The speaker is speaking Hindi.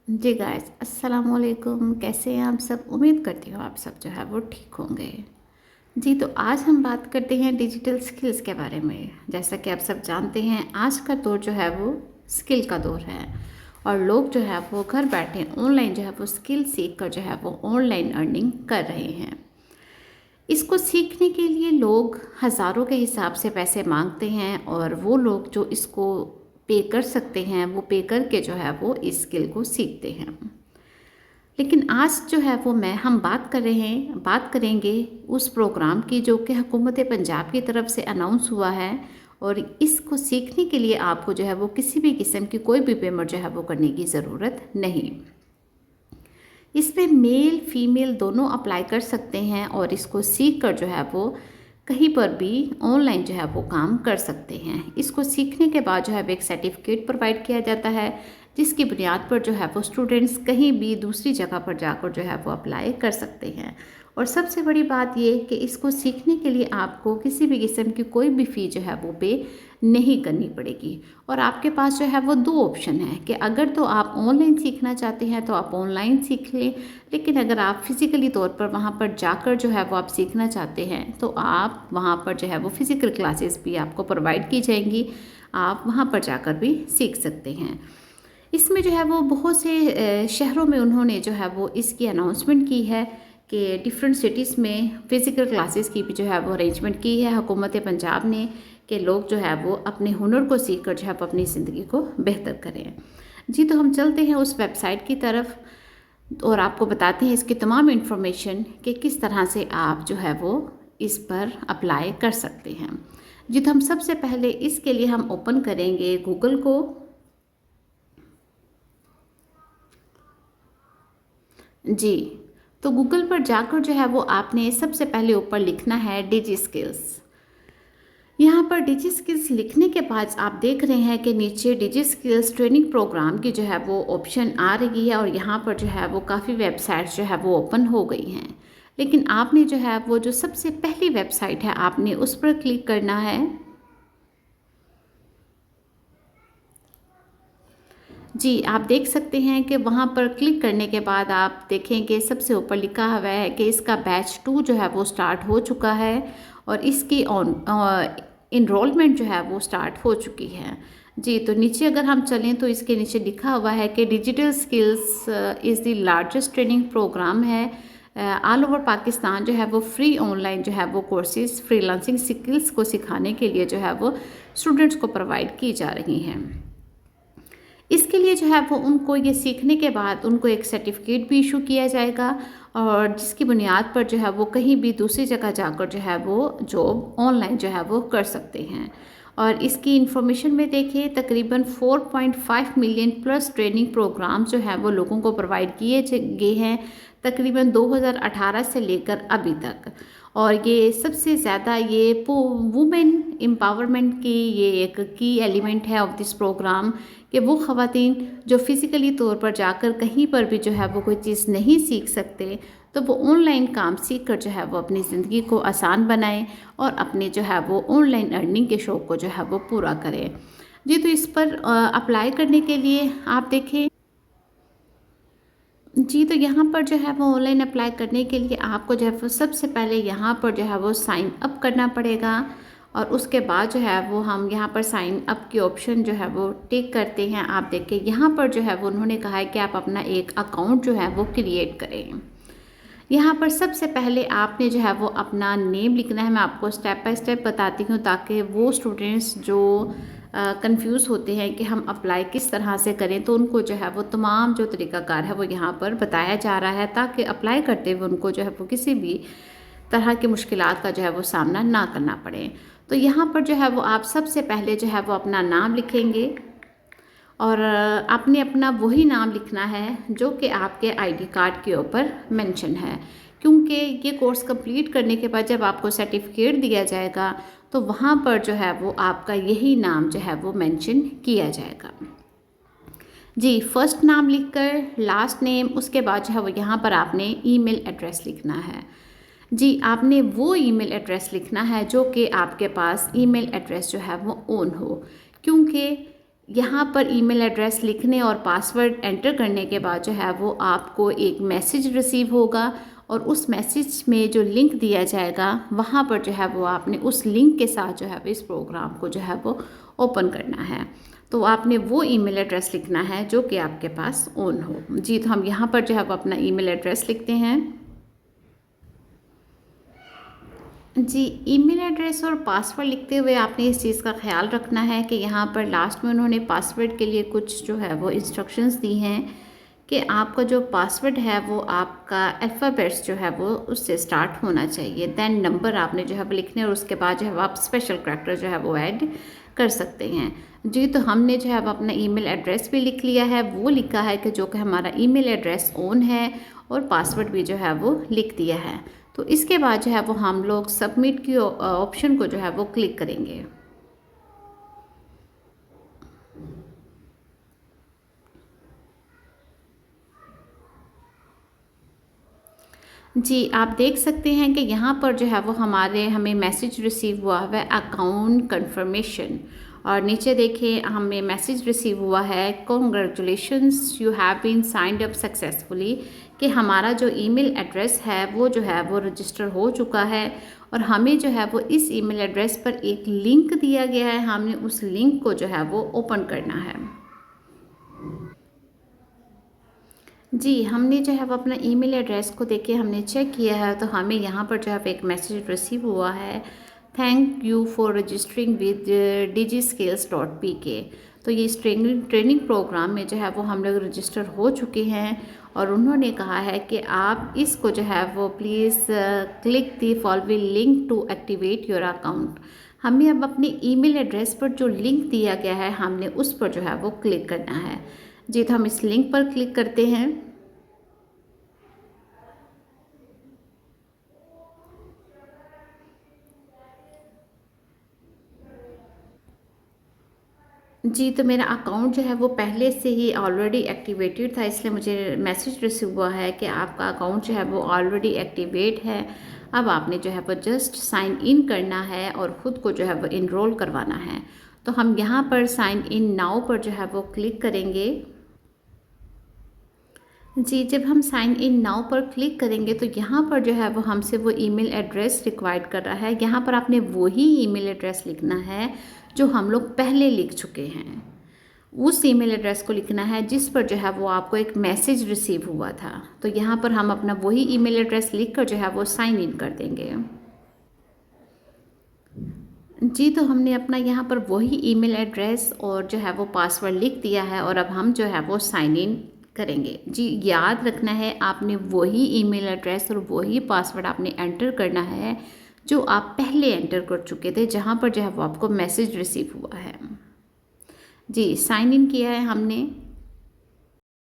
जी गाइस, अस्सलाम वालेकुम। कैसे हैं आप सब? उम्मीद करती हूँ आप सब जो है वो ठीक होंगे। जी, तो आज हम बात करते हैं डिजिटल स्किल्स के बारे में। जैसा कि आप सब जानते हैं, आज का दौर जो है वो स्किल का दौर है और लोग जो है वो घर बैठे ऑनलाइन जो है वो स्किल सीख कर जो है वो ऑनलाइन अर्निंग कर रहे हैं। इसको सीखने के लिए लोग हज़ारों के हिसाब से पैसे मांगते हैं और वो लोग जो इसको पे कर सकते हैं वो पे करके जो है वो इस स्किल को सीखते हैं। लेकिन आज जो है वो मैं हम बात करेंगे उस प्रोग्राम की जो कि हुकूमत पंजाब की तरफ से अनाउंस हुआ है। और इसको सीखने के लिए आपको जो है वो किसी भी किस्म की कोई भी पेमेंट जो है वो करने की ज़रूरत नहीं। इसमें मेल फीमेल दोनों अप्लाई कर सकते हैं और इसको सीख कर जो है वो कहीं पर भी ऑनलाइन जो है वो काम कर सकते हैं। इसको सीखने के बाद जो है वो एक सर्टिफिकेट प्रोवाइड किया जाता है, जिसकी बुनियाद पर जो है वो स्टूडेंट्स कहीं भी दूसरी जगह पर जाकर जो है वो अप्लाई कर सकते हैं। और सबसे बड़ी बात ये कि इसको सीखने के लिए आपको किसी भी किस्म की कोई भी फ़ी जो है वो पे नहीं करनी पड़ेगी। और आपके पास जो है वो दो ऑप्शन है कि अगर तो आप ऑनलाइन सीखना चाहते हैं तो आप ऑनलाइन सीख लें, लेकिन अगर आप फिज़िकली तौर पर वहाँ पर जाकर जो है वो आप सीखना चाहते हैं तो आप वहाँ पर जो है वो फ़िज़िकल क्लासेस भी आपको प्रोवाइड की जाएंगी, आप वहाँ पर जाकर भी सीख सकते हैं। इसमें जो है वो बहुत से शहरों में उन्होंने जो है वो इसकी अनाउंसमेंट की है कि डिफरेंट सिटीज़ में फ़िज़िकल क्लासेस की भी जो है वो अरेंजमेंट की है हुकूमत पंजाब ने, कि लोग जो है वो अपने हुनर को सीख कर जो है अपनी ज़िंदगी को बेहतर करें। जी, तो हम चलते हैं उस वेबसाइट की तरफ और आपको बताते हैं इसकी तमाम इन्फॉर्मेशन कि किस तरह से आप जो है वो इस पर अप्लाई कर सकते हैं। जी, तो हम सबसे पहले इसके लिए हम ओपन करेंगे गूगल को। जी, तो गूगल पर जाकर जो है वो आपने सबसे पहले ऊपर लिखना है डिजी स्किल्स। यहाँ पर डिजी स्किल्स लिखने के बाद आप देख रहे हैं कि नीचे डिजी स्किल्स ट्रेनिंग प्रोग्राम की जो है वो ऑप्शन आ रही है और यहाँ पर जो है वो काफ़ी वेबसाइट्स जो है वो ओपन हो गई हैं। लेकिन आपने जो है वो जो सबसे पहली वेबसाइट है आपने उस पर क्लिक करना है। जी, आप देख सकते हैं कि वहाँ पर क्लिक करने के बाद आप देखें कि सबसे ऊपर लिखा हुआ है कि इसका बैच 2 जो है वो स्टार्ट हो चुका है और इसकी इनरोलमेंट जो है वो स्टार्ट हो चुकी है। जी, तो नीचे अगर हम चलें तो इसके नीचे लिखा हुआ है कि digital skills is the largest training program है। ऑल ओवर पाकिस्तान जो है वो फ्री ऑनलाइन जो है वो कोर्सेज़ फ्रीलांसिंग स्किल्स को सिखाने के लिए जो है वो स्टूडेंट्स को प्रोवाइड की जा रही हैं। इसके लिए जो है वो उनको ये सीखने के बाद उनको एक सर्टिफिकेट भी इशू किया जाएगा और जिसकी बुनियाद पर जो है वो कहीं भी दूसरी जगह जाकर जो है वो जॉब ऑनलाइन जो है वो कर सकते हैं। और इसकी इंफॉर्मेशन में देखिए तकरीबन 4.5 मिलियन प्लस ट्रेनिंग प्रोग्राम्स जो है वो लोगों को प्रोवाइड किए गए हैं तकरीबन 2018 से लेकर अभी तक। और ये सबसे ज़्यादा ये वुमेन एम्पावरमेंट की ये एक की एलिमेंट है ऑफ दिस प्रोग्राम कि वो ख़वातीन जो फ़िज़िकली तौर पर जाकर कहीं पर भी जो है वो कोई चीज़ नहीं सीख सकते तो वो ऑनलाइन काम सीख कर जो है वो अपनी ज़िंदगी को आसान बनाएं और अपने जो है वो ऑनलाइन अर्निंग के शौक़ को जो है वो पूरा करें। जी, तो इस पर अप्लाई करने के लिए आप देखें। जी, तो यहाँ पर जो है वो ऑनलाइन अप्लाई करने के लिए आपको जो है वो सबसे पहले यहाँ पर जो है वो साइन अप करना पड़ेगा और उसके बाद जो है वो हम यहाँ पर साइन अप की ऑप्शन जो है वो टिक करते हैं। आप देखिए यहाँ पर जो है वो उन्होंने कहा है कि आप अपना एक अकाउंट जो है वो क्रिएट करें। यहाँ पर सबसे पहले आपने जो है वो अपना नेम लिखना है। मैं आपको स्टेप बाय स्टेप बताती हूँ ताकि वो स्टूडेंट्स जो कंफ्यूज होते हैं कि हम अप्लाई किस तरह से करें तो उनको जो है वो तमाम जो तरीक़ाकार है वो यहाँ पर बताया जा रहा है ताकि अप्लाई करते हुए उनको जो है वो किसी भी तरह की मुश्किलात का जो है वो सामना ना करना पड़े। तो यहाँ पर जो है वो आप सबसे पहले जो है वो अपना नाम लिखेंगे और आपने अपना वही नाम लिखना है जो कि आपके आईडी कार्ड के ऊपर मेंशन है, क्योंकि ये कोर्स कंप्लीट करने के बाद जब आपको सर्टिफिकेट दिया जाएगा तो वहाँ पर जो है वो आपका यही नाम जो है वो मेंशन किया जाएगा। जी, फर्स्ट नाम लिखकर लास्ट नेम, उसके बाद जो है वो यहाँ पर आपने ईमेल एड्रेस लिखना है। जी, आपने वो ईमेल एड्रेस लिखना है जो कि आपके पास ईमेल एड्रेस जो है वो ऑन हो, क्योंकि यहाँ पर ईमेल एड्रेस लिखने और पासवर्ड एंटर करने के बाद जो है वो आपको एक मैसेज रिसीव होगा और उस मैसेज में जो लिंक दिया जाएगा वहाँ पर जो है वो आपने उस लिंक के साथ जो है इस प्रोग्राम को जो है वो ओपन करना है। तो आपने वो ईमेल एड्रेस लिखना है जो कि आपके पास ऑन हो। जी, तो हम यहाँ पर जो है वो अपना ईमेल एड्रेस लिखते हैं। जी, ईमेल एड्रेस और पासवर्ड लिखते हुए आपने इस चीज़ का ख़्याल रखना है कि यहाँ पर लास्ट में उन्होंने पासवर्ड के लिए कुछ जो है वो इंस्ट्रक्शंस दी हैं कि आपका जो पासवर्ड है वो आपका अल्फ़ाबेट्स जो है वो उससे स्टार्ट होना चाहिए। देन नंबर आपने जो है वो लिखने और उसके बाद जो है वो आप स्पेशल करैक्टर जो है वो ऐड कर सकते हैं। जी, तो हमने जो है वो अपना ईमेल एड्रेस भी लिख लिया है, वो लिखा है कि जो कि हमारा ईमेल एड्रेस ऑन है और पासवर्ड भी जो है वो लिख दिया है। तो इसके बाद जो है वो हम लोग सबमिट की ऑप्शन को जो है वो क्लिक करेंगे। जी, आप देख सकते हैं कि यहाँ पर जो है वो हमें मैसेज रिसीव हुआ है अकाउंट कंफर्मेशन और नीचे देखिए हमें मैसेज रिसीव हुआ है congratulations you have been signed up successfully, कि हमारा जो ईमेल एड्रेस है वो जो है वो रजिस्टर हो चुका है और हमें जो है वो इस ईमेल एड्रेस पर एक लिंक दिया गया है, हमने उस लिंक को जो है वो ओपन करना है। जी, हमने जो है वो अपना ईमेल एड्रेस को देके हमने चेक किया है तो हमें यहाँ पर जो है एक मैसेज रिसीव हुआ है, thank you for registering with digiskills.pk। तो ये इस ट्रेनिंग प्रोग्राम में जो है वो हम लोग रजिस्टर हो चुके हैं और उन्होंने कहा है कि आप इसको जो है वो please click the following link to activate your account. हमें अब अपने ईमेल एड्रेस पर जो लिंक दिया गया है हमने उस पर जो है वो क्लिक करना है। जी, तो हम इस लिंक पर क्लिक करते हैं। जी, तो मेरा अकाउंट जो है वो पहले से ही ऑलरेडी एक्टिवेटेड था, इसलिए मुझे मैसेज रिसीव हुआ है कि आपका अकाउंट जो है वो ऑलरेडी एक्टिवेट है। अब आपने जो है वो जस्ट साइन इन करना है और ख़ुद को जो है वो इनरोल करवाना है। तो हम यहाँ पर साइन इन नाउ पर जो है वो क्लिक करेंगे। जी, जब हम साइन इन नाउ पर क्लिक करेंगे तो यहाँ पर जो है वो हमसे वो ईमेल एड्रेस रिक्वायर्ड कर रहा है। यहाँ पर आपने वही ईमेल एड्रेस लिखना है जो हम लोग पहले लिख चुके हैं। उस ईमेल एड्रेस को लिखना है जिस पर जो है वो आपको एक मैसेज रिसीव हुआ था। तो यहाँ पर हम अपना वही ईमेल एड्रेस लिख कर जो है वो साइन इन कर देंगे। जी, तो हमने अपना यहाँ पर वही ईमेल एड्रेस और जो है वो पासवर्ड लिख दिया है और अब हम जो है वो साइन इन करेंगे। जी, याद रखना है आपने वही ईमेल एड्रेस और वही पासवर्ड आपने एंटर करना है जो आप पहले एंटर कर चुके थे, जहाँ पर जो है वो आपको मैसेज रिसीव हुआ है। जी, साइन इन किया है हमने।